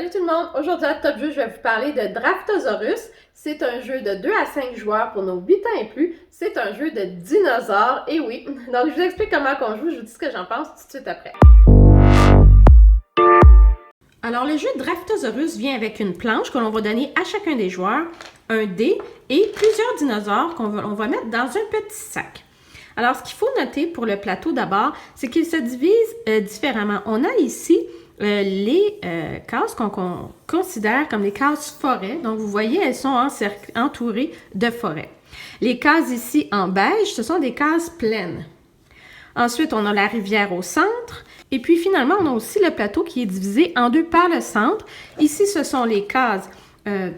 Salut tout le monde! Aujourd'hui à Top Jeu, je vais vous parler de Draftosaurus. C'est un jeu de 2 à 5 joueurs pour nos 8 ans et plus. C'est un jeu de dinosaures, et oui. Donc je vous explique comment on joue, je vous dis ce que j'en pense tout de suite après. Alors le jeu Draftosaurus vient avec une planche que l'on va donner à chacun des joueurs, un dé et plusieurs dinosaures qu'on va mettre dans un petit sac. Alors ce qu'il faut noter pour le plateau d'abord, c'est qu'il se divise différemment. On a ici les cases qu'on considère comme les cases forêt. Donc, vous voyez, elles sont entourées de forêt. Les cases ici en beige, ce sont des cases pleines. Ensuite, on a la rivière au centre. Et puis, finalement, on a aussi le plateau qui est divisé en deux par le centre. Ici, ce sont les cases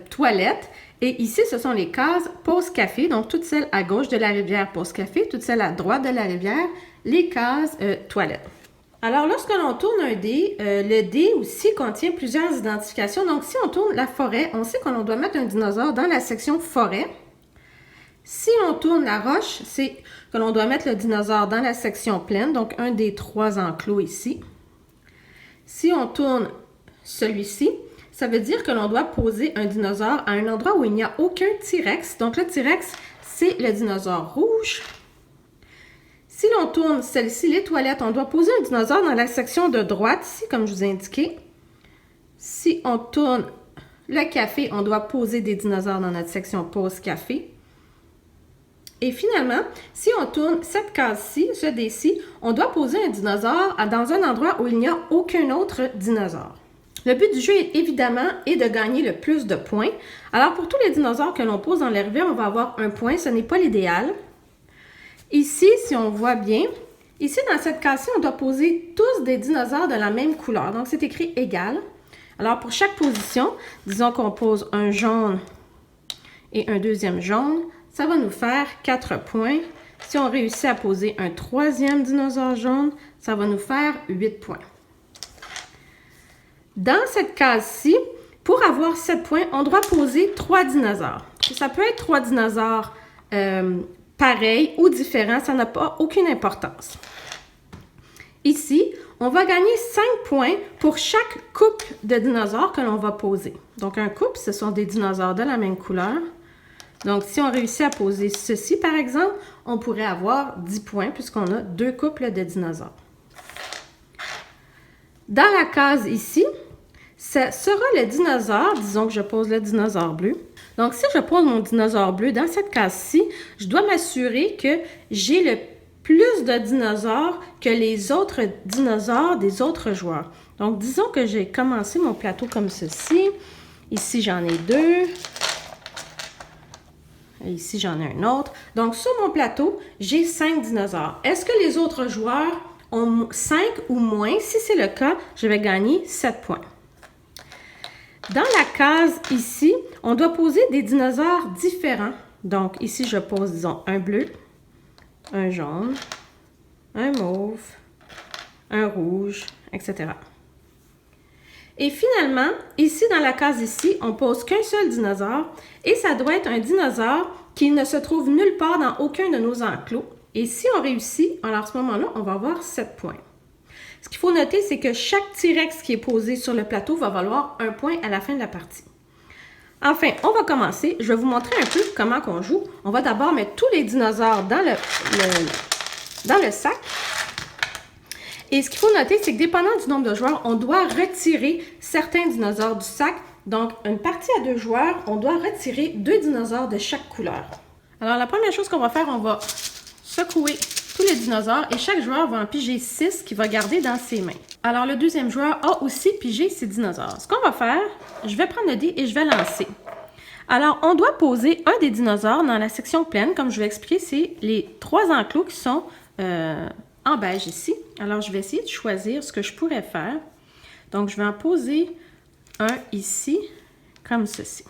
toilettes. Et ici, ce sont les cases pause café. Donc, toutes celles à gauche de la rivière pause café, toutes celles à droite de la rivière, les cases toilettes. Alors, lorsque l'on tourne un dé, le dé aussi contient plusieurs identifications. Donc, si on tourne la forêt, on sait qu'on doit mettre un dinosaure dans la section forêt. Si on tourne la roche, c'est que l'on doit mettre le dinosaure dans la section pleine, donc un des 3 enclos ici. Si on tourne celui-ci, ça veut dire que l'on doit poser un dinosaure à un endroit où il n'y a aucun T-Rex. Donc, le T-Rex, c'est le dinosaure rouge. Si l'on tourne celle-ci, les toilettes, on doit poser un dinosaure dans la section de droite, ici, comme je vous ai indiqué. Si on tourne le café, on doit poser des dinosaures dans notre section pause café. Et finalement, si on tourne cette case-ci, ce dé-ci, on doit poser un dinosaure dans un endroit où il n'y a aucun autre dinosaure. Le but du jeu, évidemment, est de gagner le plus de points. Alors, pour tous les dinosaures que l'on pose dans les rivières, on va avoir un point. Ce n'est pas l'idéal. Ici, si on voit bien, ici dans cette case-ci, on doit poser tous des dinosaures de la même couleur. Donc, c'est écrit égal. Alors, pour chaque position, disons qu'on pose un jaune et un deuxième jaune, ça va nous faire 4 points. Si on réussit à poser un troisième dinosaure jaune, ça va nous faire 8 points. Dans cette case-ci, pour avoir 7 points, on doit poser 3 dinosaures. Ça peut être 3 dinosaures pareil ou différent, ça n'a pas aucune importance. Ici, on va gagner 5 points pour chaque couple de dinosaures que l'on va poser. Donc, un couple, ce sont des dinosaures de la même couleur. Donc, si on réussit à poser ceci, par exemple, on pourrait avoir 10 points puisqu'on a 2 couples de dinosaures. Dans la case ici, ce sera le dinosaure, disons que je pose le dinosaure bleu. Donc, si je pose mon dinosaure bleu dans cette case-ci, je dois m'assurer que j'ai le plus de dinosaures que les autres dinosaures des autres joueurs. Donc, disons que j'ai commencé mon plateau comme ceci. Ici, j'en ai 2. Et ici, j'en ai un autre. Donc, sur mon plateau, j'ai 5 dinosaures. Est-ce que les autres joueurs ont 5 ou moins? Si c'est le cas, je vais gagner 7 points. Dans la case ici, on doit poser des dinosaures différents. Donc, ici, je pose, disons, un bleu, un jaune, un mauve, un rouge, etc. Et finalement, ici, dans la case ici, on pose qu'un seul dinosaure et ça doit être un dinosaure qui ne se trouve nulle part dans aucun de nos enclos. Et si on réussit, alors à ce moment-là, on va avoir 7 points. Ce qu'il faut noter, c'est que chaque T-Rex qui est posé sur le plateau va valoir 1 point à la fin de la partie. Enfin, on va commencer. Je vais vous montrer un peu comment on joue. On va d'abord mettre tous les dinosaures dans le sac. Et ce qu'il faut noter, c'est que dépendant du nombre de joueurs, on doit retirer certains dinosaures du sac. Donc, une partie à 2 joueurs, on doit retirer 2 dinosaures de chaque couleur. Alors, la première chose qu'on va faire, on va secouer tous les dinosaures et chaque joueur va en piger 6 qu'il va garder dans ses mains. Alors, le deuxième joueur a aussi pigé ses dinosaures. Ce qu'on va faire, je vais prendre le dé et je vais lancer. Alors, on doit poser un des dinosaures dans la section pleine. Comme je vais expliquer, c'est les 3 enclos qui sont en beige ici. Alors, je vais essayer de choisir ce que je pourrais faire. Donc, je vais en poser un ici, comme ceci.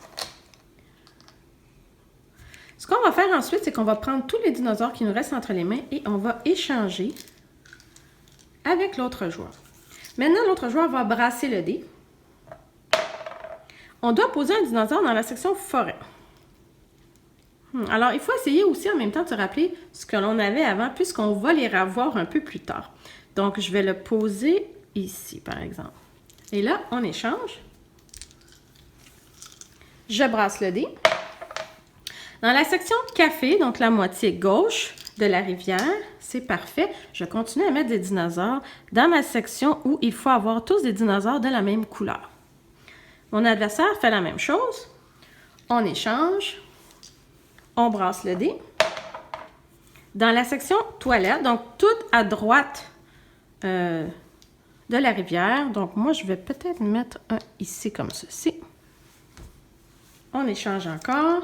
Ce qu'on va faire ensuite, c'est qu'on va prendre tous les dinosaures qui nous restent entre les mains et on va échanger avec l'autre joueur. Maintenant, l'autre joueur va brasser le dé. On doit poser un dinosaure dans la section forêt. Alors, il faut essayer aussi en même temps de se rappeler ce que l'on avait avant, puisqu'on va les revoir un peu plus tard. Donc, je vais le poser ici, par exemple. Et là, on échange. Je brasse le dé. Dans la section café, donc la moitié gauche de la rivière, c'est parfait. Je continue à mettre des dinosaures dans ma section où il faut avoir tous des dinosaures de la même couleur. Mon adversaire fait la même chose. On échange. On brasse le dé. Dans la section toilette, donc tout à droite de la rivière, donc moi je vais peut-être mettre un ici comme ceci. On échange encore.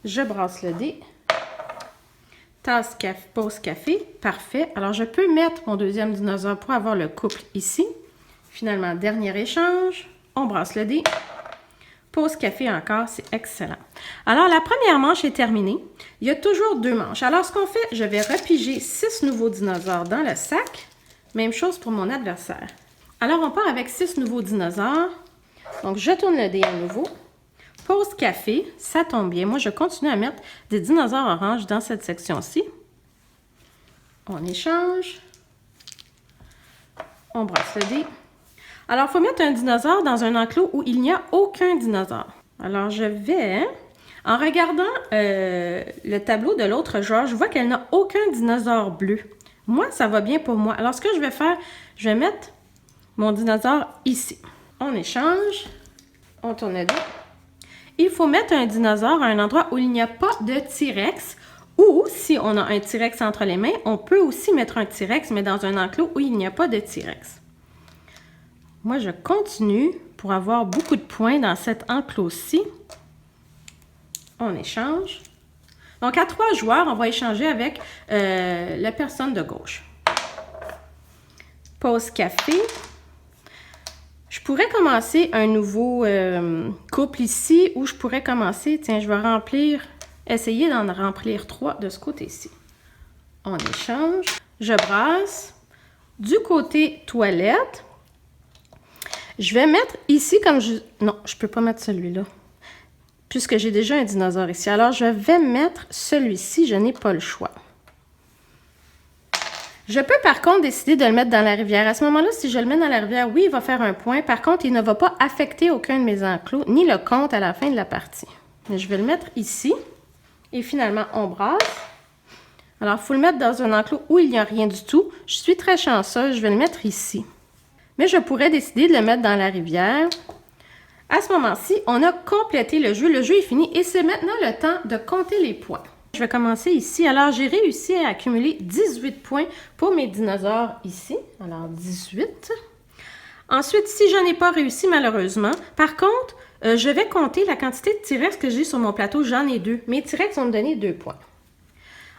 Je brasse le dé. Tasse café, pause café. Parfait. Alors, je peux mettre mon deuxième dinosaure pour avoir le couple ici. Finalement, dernier échange. On brasse le dé. Pause café encore. C'est excellent. Alors, la première manche est terminée. Il y a toujours 2 manches. Alors, ce qu'on fait, je vais repiger 6 nouveaux dinosaures dans le sac. Même chose pour mon adversaire. Alors, on part avec 6 nouveaux dinosaures. Donc, je tourne le dé à nouveau. Pause café, ça tombe bien. Moi, je continue à mettre des dinosaures oranges dans cette section-ci. On échange. On brasse le dé. Alors, il faut mettre un dinosaure dans un enclos où il n'y a aucun dinosaure. Alors, je vais, en regardant le tableau de l'autre joueur, je vois qu'elle n'a aucun dinosaure bleu. Moi, ça va bien pour moi. Alors, ce que je vais faire, je vais mettre mon dinosaure ici. On échange. On tourne le dé. Il faut mettre un dinosaure à un endroit où il n'y a pas de T-Rex ou si on a un T-Rex entre les mains, on peut aussi mettre un T-Rex mais dans un enclos où il n'y a pas de T-Rex. Moi, je continue pour avoir beaucoup de points dans cet enclos-ci. On échange. Donc, à 3 joueurs, on va échanger avec la personne de gauche. Pause café. Je pourrais commencer un nouveau couple ici ou je pourrais commencer, tiens, je vais essayer d'en remplir 3 de ce côté-ci. On échange. Je brasse. Du côté toilette, je vais mettre ici comme je... Non, je ne peux pas mettre celui-là puisque j'ai déjà un dinosaure ici. Alors, je vais mettre celui-ci, je n'ai pas le choix. Je peux par contre décider de le mettre dans la rivière. À ce moment-là, si je le mets dans la rivière, oui, il va faire un point. Par contre, il ne va pas affecter aucun de mes enclos, ni le compte à la fin de la partie. Mais je vais le mettre ici. Et finalement, on brasse. Alors, il faut le mettre dans un enclos où il n'y a rien du tout. Je suis très chanceuse, je vais le mettre ici. Mais je pourrais décider de le mettre dans la rivière. À ce moment-ci, on a complété le jeu. Le jeu est fini et c'est maintenant le temps de compter les points. Je vais commencer ici. Alors, j'ai réussi à accumuler 18 points pour mes dinosaures ici. Alors, 18. Ensuite, si je n'ai pas réussi, malheureusement, par contre, je vais compter la quantité de T-Rex que j'ai sur mon plateau. J'en ai 2. Mes T-Rex vont me donner 2 points.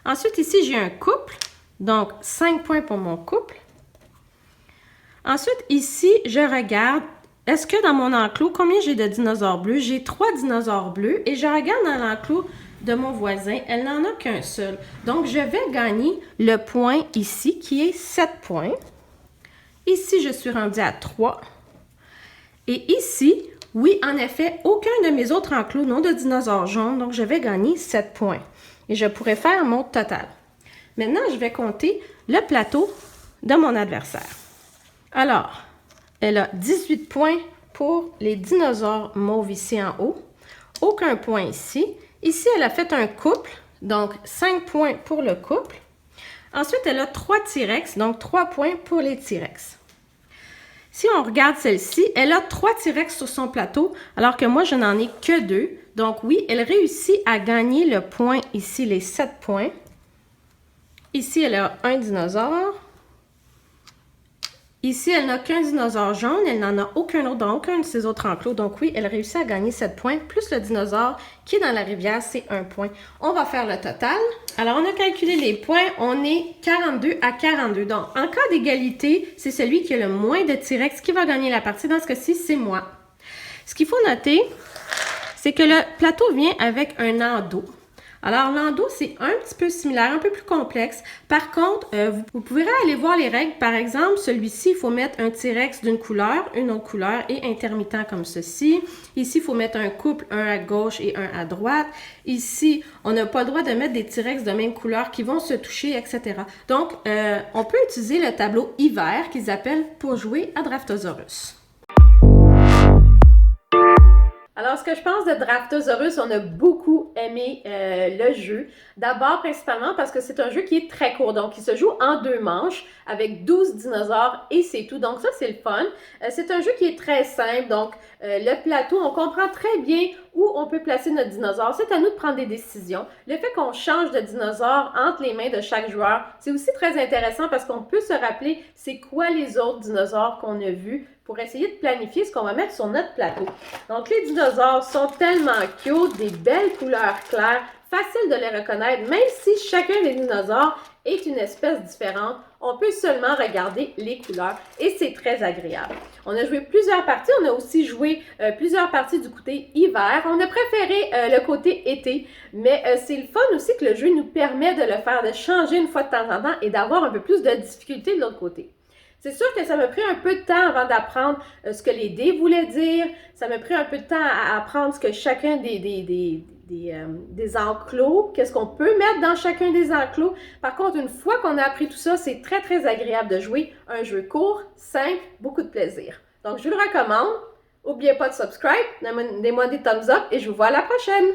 Ensuite, ici, j'ai un couple. Donc, 5 points pour mon couple. Ensuite, ici, je regarde, est-ce que dans mon enclos, combien j'ai de dinosaures bleus? J'ai 3 dinosaures bleus et je regarde dans l'enclos de mon voisin, elle n'en a qu'un seul. Donc, je vais gagner le point ici, qui est 7 points. Ici, je suis rendue à 3. Et ici, oui, en effet, aucun de mes autres enclos n'ont de dinosaures jaunes, donc je vais gagner 7 points. Et je pourrais faire mon total. Maintenant, je vais compter le plateau de mon adversaire. Alors, elle a 18 points pour les dinosaures mauves ici en haut. Aucun point ici. Ici, elle a fait un couple, donc 5 points pour le couple. Ensuite, elle a 3 T-Rex, donc 3 points pour les T-Rex. Si on regarde celle-ci, elle a 3 T-Rex sur son plateau, alors que moi, je n'en ai que 2. Donc oui, elle réussit à gagner le point ici, les 7 points. Ici, elle a un dinosaure. Ici, elle n'a qu'un dinosaure jaune, elle n'en a aucun autre dans aucun de ses autres enclos. Donc oui, elle réussit à gagner 7 points, plus le dinosaure qui est dans la rivière, c'est 1 point. On va faire le total. Alors, on a calculé les points, on est 42 à 42. Donc, en cas d'égalité, c'est celui qui a le moins de T-Rex qui va gagner la partie. Dans ce cas-ci, c'est moi. Ce qu'il faut noter, c'est que le plateau vient avec un landau. Alors, l'endos, c'est un petit peu similaire, un peu plus complexe. Par contre, vous pouvez aller voir les règles. Par exemple, celui-ci, il faut mettre un T-Rex d'une couleur, une autre couleur et intermittent comme ceci. Ici, il faut mettre un couple, un à gauche et un à droite. Ici, on n'a pas le droit de mettre des T-Rex de même couleur qui vont se toucher, etc. Donc, on peut utiliser le tableau hiver qu'ils appellent pour jouer à Draftosaurus. Alors, ce que je pense de Draftosaurus, on a beaucoup aimé le jeu. D'abord, principalement parce que c'est un jeu qui est très court. Donc, il se joue en 2 manches avec 12 dinosaures et c'est tout. Donc, ça, c'est le fun. C'est un jeu qui est très simple. Donc, le plateau, on comprend très bien où on peut placer notre dinosaure. C'est à nous de prendre des décisions. Le fait qu'on change de dinosaure entre les mains de chaque joueur, c'est aussi très intéressant parce qu'on peut se rappeler c'est quoi les autres dinosaures qu'on a vus pour essayer de planifier ce qu'on va mettre sur notre plateau. Donc, les dinosaures sont tellement cute, des belles couleurs claires, facile de les reconnaître, même si chacun des dinosaures est une espèce différente, on peut seulement regarder les couleurs et c'est très agréable. On a joué plusieurs parties, on a aussi joué plusieurs parties du côté hiver. On a préféré le côté été, mais c'est le fun aussi que le jeu nous permet de le faire, de changer une fois de temps en temps et d'avoir un peu plus de difficulté de l'autre côté. C'est sûr que ça m'a pris un peu de temps avant d'apprendre ce que les dés voulaient dire. Ça m'a pris un peu de temps à apprendre ce que chacun des enclos, qu'est-ce qu'on peut mettre dans chacun des enclos. Par contre, une fois qu'on a appris tout ça, c'est très, très agréable de jouer un jeu court, simple, beaucoup de plaisir. Donc, je vous le recommande. N'oubliez pas de subscribe, donnez-moi des thumbs up et je vous vois à la prochaine!